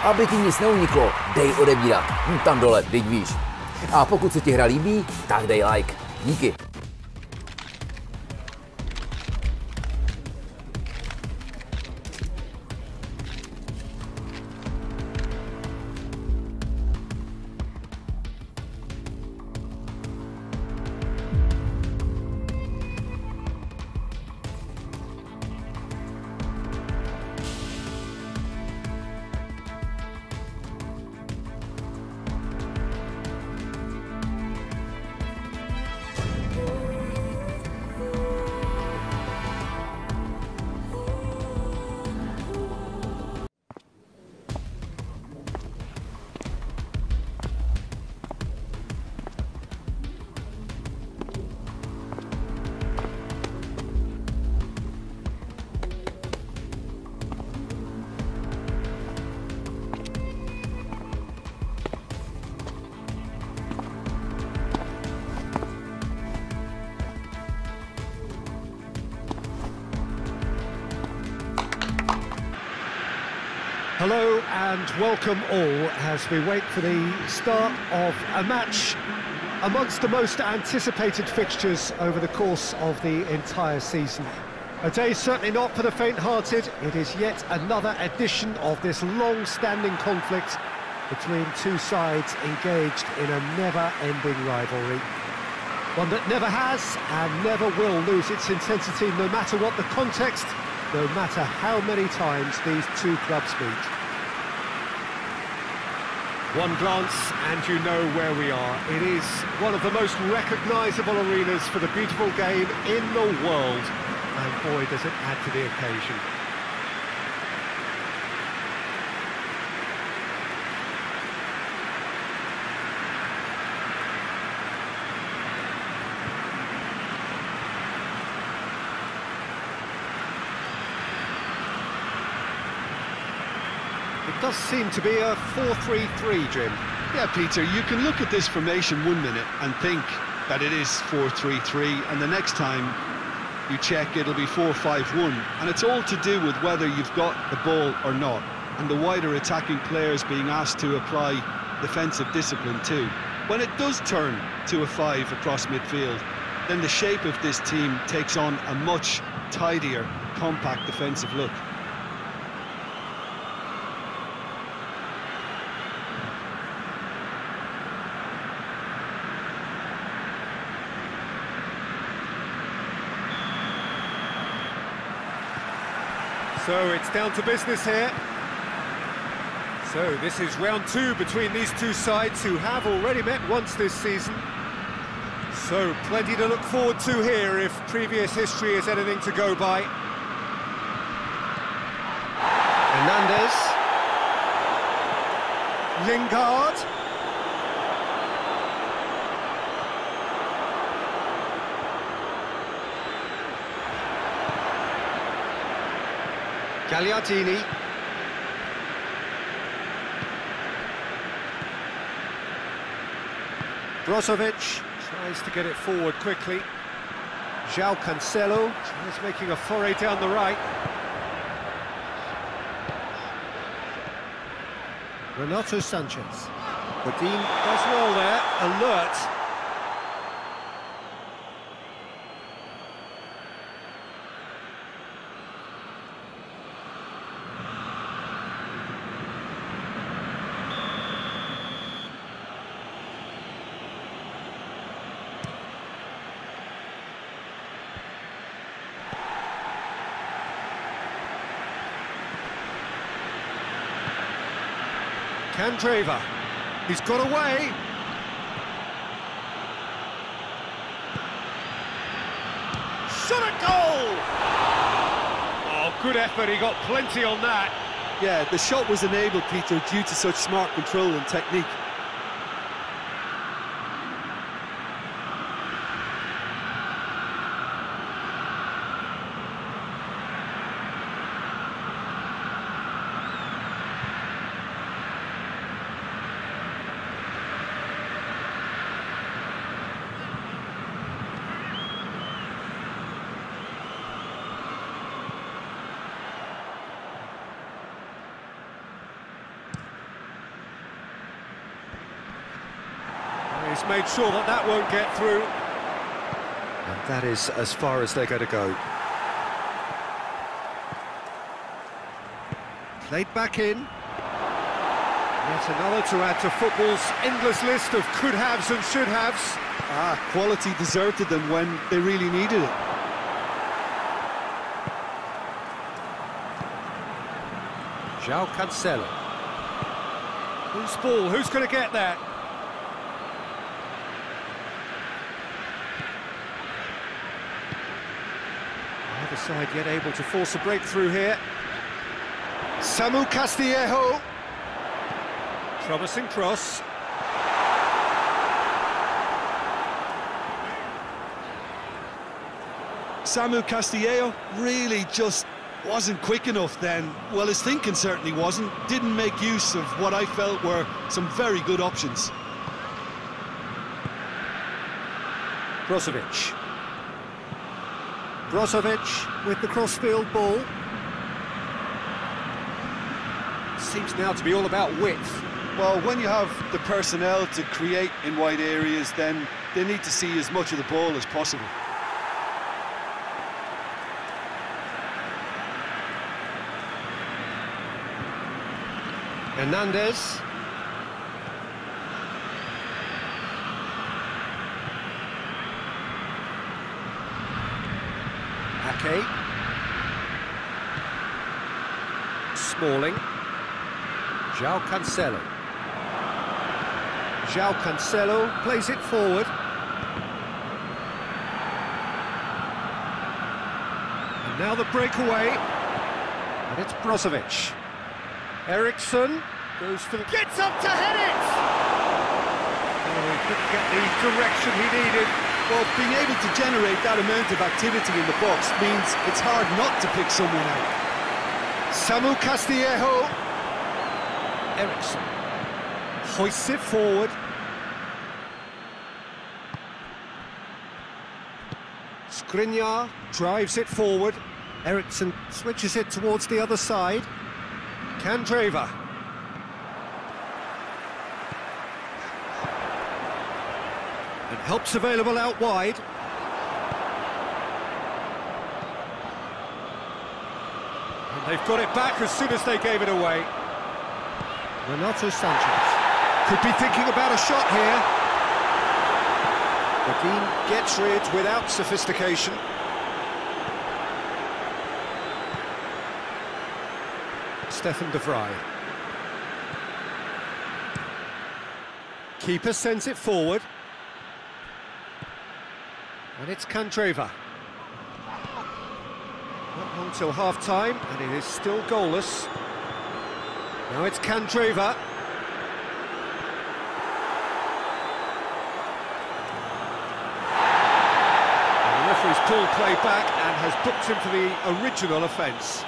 Aby ti nic neuniklo, dej odebírat. Tam dole, teď víš. A pokud se ti hra líbí, tak dej like. Díky. Hello and welcome all as we wait for the start of a match amongst the most anticipated fixtures over the course of the entire season. A day certainly not for the faint-hearted. It is yet another edition of this long-standing conflict between two sides engaged in a never-ending rivalry. One that never has and never will lose its intensity, no matter what the context, no matter how many times these two clubs meet. One glance and you know where we are. It is one of the most recognisable arenas for the beautiful game in the world. And boy, does it add to the occasion. It does seem to be a 4-3-3, Jim. Yeah, Peter, you can look at this formation 1 minute and think that it is 4-3-3, and the next time you check it'll be 4-5-1, and it's all to do with whether you've got the ball or not, and the wider attacking players being asked to apply defensive discipline too. When it does turn to a 5 across midfield, then the shape of this team takes on a much tidier, compact defensive look. So it's down to business here. So this is round 2 between these two sides who have already met once this season. So plenty to look forward to here if previous history is anything to go by. Hernandez. Lingard. Gagliardini. Brozovic tries to get it forward quickly. João Cancelo is making a foray down the right. Renato Sanchez. Godin does well there, alert. Candreva, he's got away. Shot a goal! Oh, good effort, he got plenty on that. Yeah, the shot was enabled, Peter, due to such smart control and technique. He's made sure that that won't get through. And that is as far as they're going to go. Played back in. Yet another to add to football's endless list of could-haves and should-haves. Quality deserted them when they really needed it. João Cancelo. Who's ball? Who's going to get that? Either side yet able to force a breakthrough here. Samu Castillejo. Promising cross. Samu Castillejo really just wasn't quick enough then. Well, his thinking certainly wasn't. Didn't make use of what I felt were some very good options. Brozovic. Brozovic with the crossfield ball. Seems now to be all about width. Well, when you have the personnel to create in wide areas, then they need to see as much of the ball as possible. Hernandez. Ake. Smalling. João Cancelo. João Cancelo plays it forward. And now the breakaway. And it's Brozovic. Eriksson goes for the... Gets up to head it! Oh, he couldn't get the direction he needed. Well, being able to generate that amount of activity in the box means it's hard not to pick someone out. Samu Castillejo. Eriksson hoists it forward. Skriniar drives it forward. Eriksson switches it towards the other side. Candreva. And help's available out wide. And they've got it back as soon as they gave it away. Renato Sanchez could be thinking about a shot here. Begin gets rid without sophistication. Stefan de Vrij. Keeper sends it forward. And it's Candreva. Not long till half-time, and it is still goalless. Now it's Candreva. And the referee's called play back and has booked him for the original offence.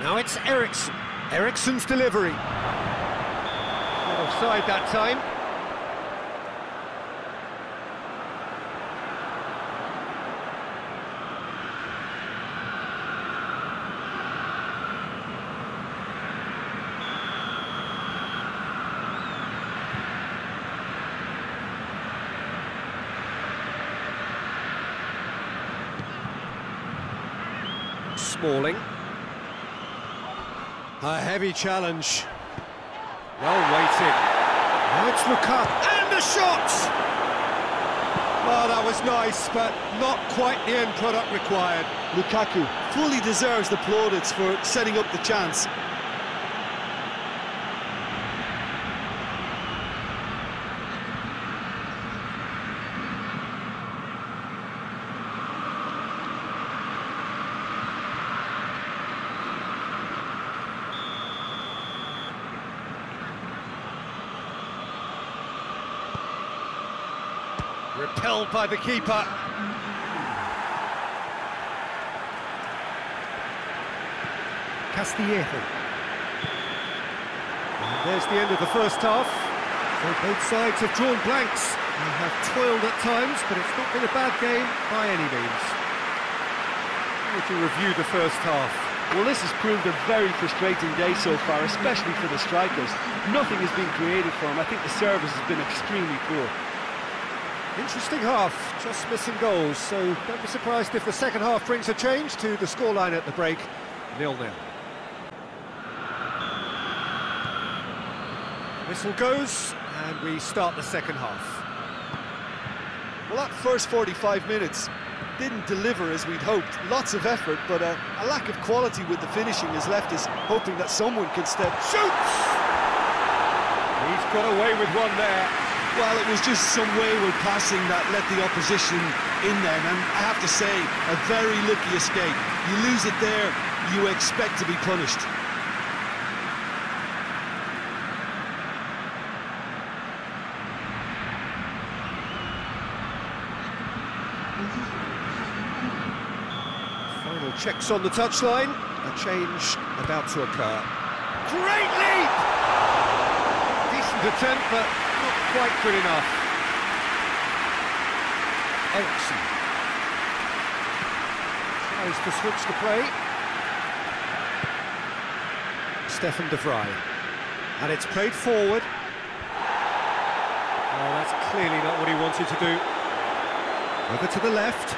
Now it's Eriksson. Eriksson's delivery. Not offside that time. Smalling. A heavy challenge. Well weighted. Now it's Lukaku. And the shot! Oh, that was nice, but not quite the end product required. Lukaku fully deserves the plaudits for setting up the chance. Repelled by the keeper. Castillejo. There's the end of the first half. So both sides have drawn blanks. They have toiled at times, but it's not been a bad game by any means. How would you review the first half? Well, this has proved a very frustrating day so far, especially for the strikers. Nothing has been created for them. I think the service has been extremely poor. Interesting half, just missing goals, so don't be surprised if the second half brings a change to the scoreline at the break, 0-0. Whistle goes, and we start the second half. Well, that first 45 minutes didn't deliver as we'd hoped. Lots of effort, but a lack of quality with the finishing has left us hoping that someone could step. Shoots! He's got away with one there. Well, it was just some wayward passing that let the opposition in then, and I have to say, a very lucky escape. You lose it there, you expect to be punished. Final checks on the touchline, a change about to occur. Great leap! Decent attempt, but not quite good enough. Eriksson tries to switch the play. Stefan de Vrij. And it's played forward. Oh, that's clearly not what he wanted to do. Over to the left.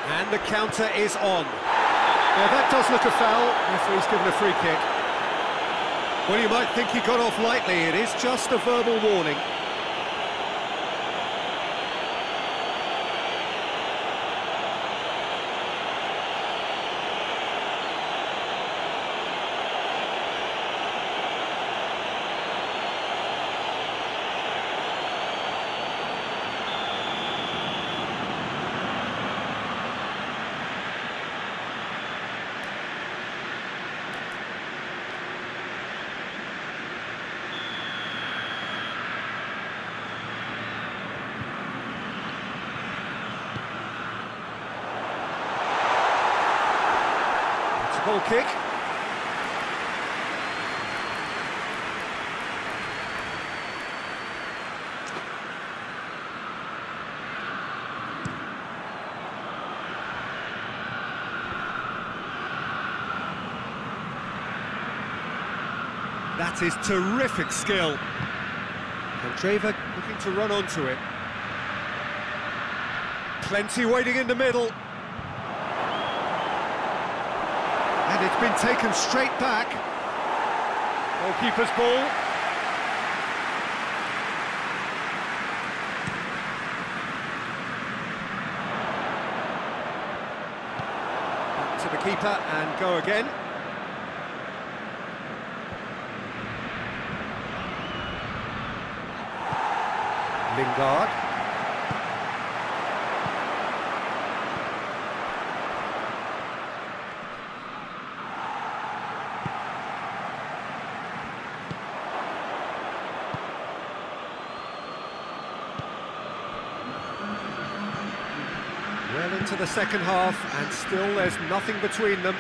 And the counter is on. Now that does look a foul. Referee's given a free kick. Well, you might think he got off lightly. It is just a verbal warning. Ball kick. That is terrific skill. Kandreva looking to run onto it. Plenty waiting in the middle. And it's been taken straight back. Goalkeeper's ball. Back to the keeper and go again. Lingard. Well into the second half, and still there's nothing between them.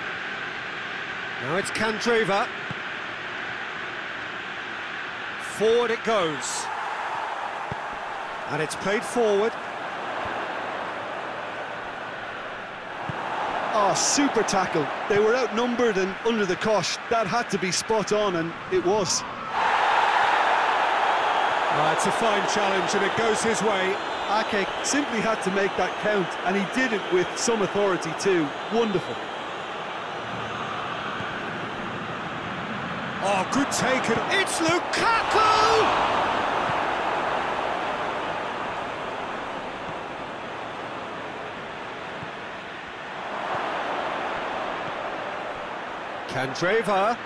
Now it's Kandreva. Forward it goes. And it's played forward. Oh, super tackle. They were outnumbered and under the cosh. That had to be spot on, and it was. It's a fine challenge, and it goes his way. Ake simply had to make that count, and he did it with some authority too. Wonderful. Oh, good take, and it's Lukaku! Kandreva.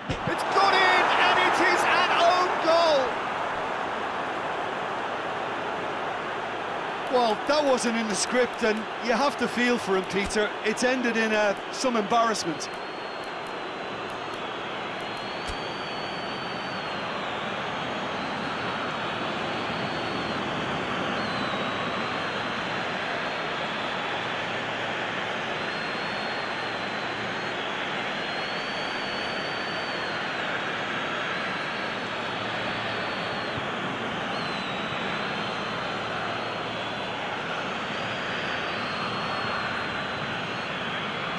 It's gone in, and it is an own goal! Well, that wasn't in the script, and you have to feel for him, Peter. It's ended in some embarrassment.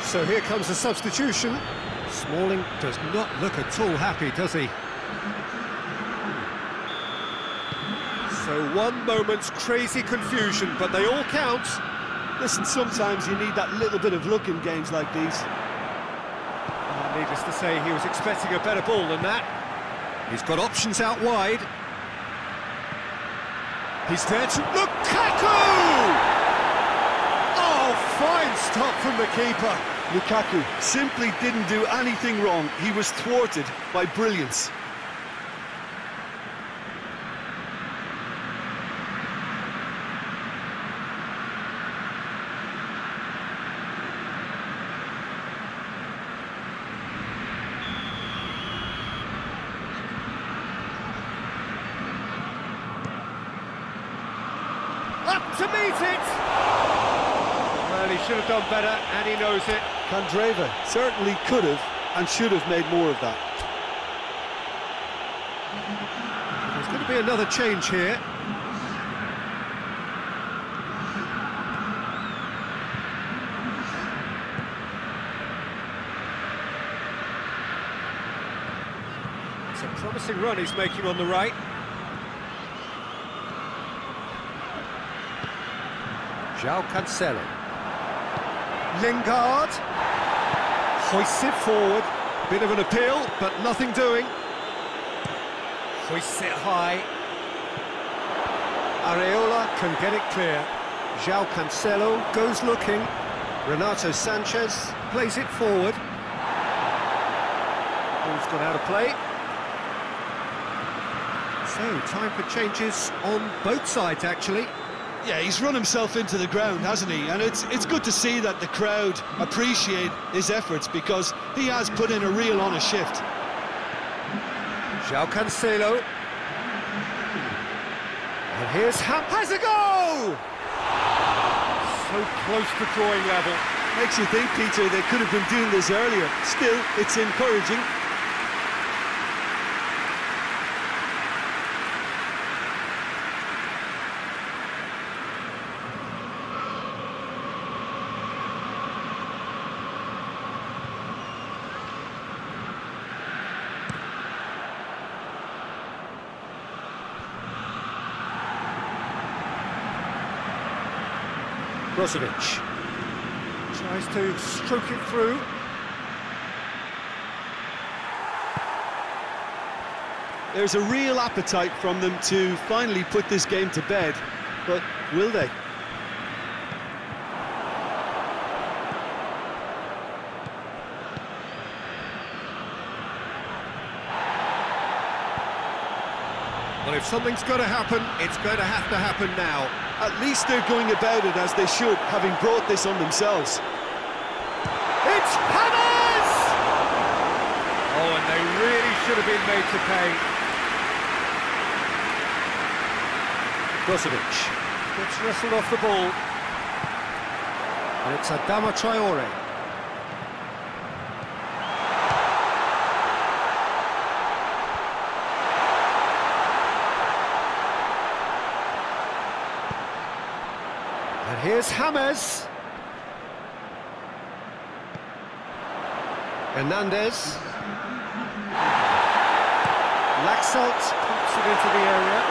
So here comes the substitution. Smalling does not look at all happy, does he? So one moment's crazy confusion, but they all count. Listen, sometimes you need that little bit of luck in games like these. Needless to say, he was expecting a better ball than that. He's got options out wide. He's there to Lukaku! Oh, fine stop from the keeper. Lukaku simply didn't do anything wrong. He was thwarted by brilliance. Up to meet it! Well, he should have done better, and he knows it. Kandreva certainly could have and should have made more of that. There's going to be another change here. It's a promising run he's making on the right. João Cancelo. Lingard. Hoists it forward. Bit of an appeal, but nothing doing. Hoists it high. Areola can get it clear. João Cancelo goes looking. Renato Sanchez plays it forward. Ball's gone out of play. So, time for changes on both sides, actually. Yeah, he's run himself into the ground, hasn't he? And it's good to see that the crowd appreciate his efforts because he has put in a real honest shift. João Cancelo. And here's has a goal! So close to drawing level. Makes you think, Peter, they could have been doing this earlier. Still, it's encouraging. Brozovic tries to stroke it through. There's a real appetite from them to finally put this game to bed, but will they? Well, if something's got to happen, it's going to happen now. At least they're going about it as they should, having brought this on themselves. It's Hammers! Oh, and they really should have been made to pay. Brozovic gets wrestled off the ball. And it's Adama Traore. And here's James. Hernandez. Laxalt pumps it into the area.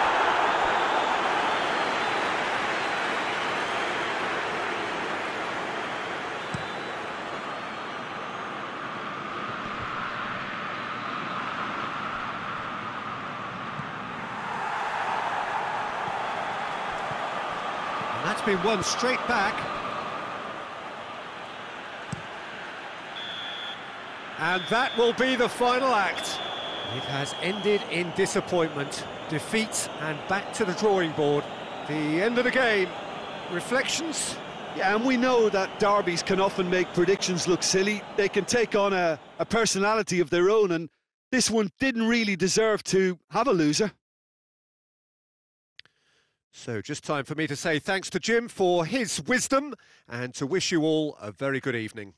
That's been won straight back. And that will be the final act. It has ended in disappointment, defeat, and back to the drawing board. The end of the game. Reflections? Yeah, and we know that derbies can often make predictions look silly. They can take on a personality of their own, and this one didn't really deserve to have a loser. So just time for me to say thanks to Jim for his wisdom and to wish you all a very good evening.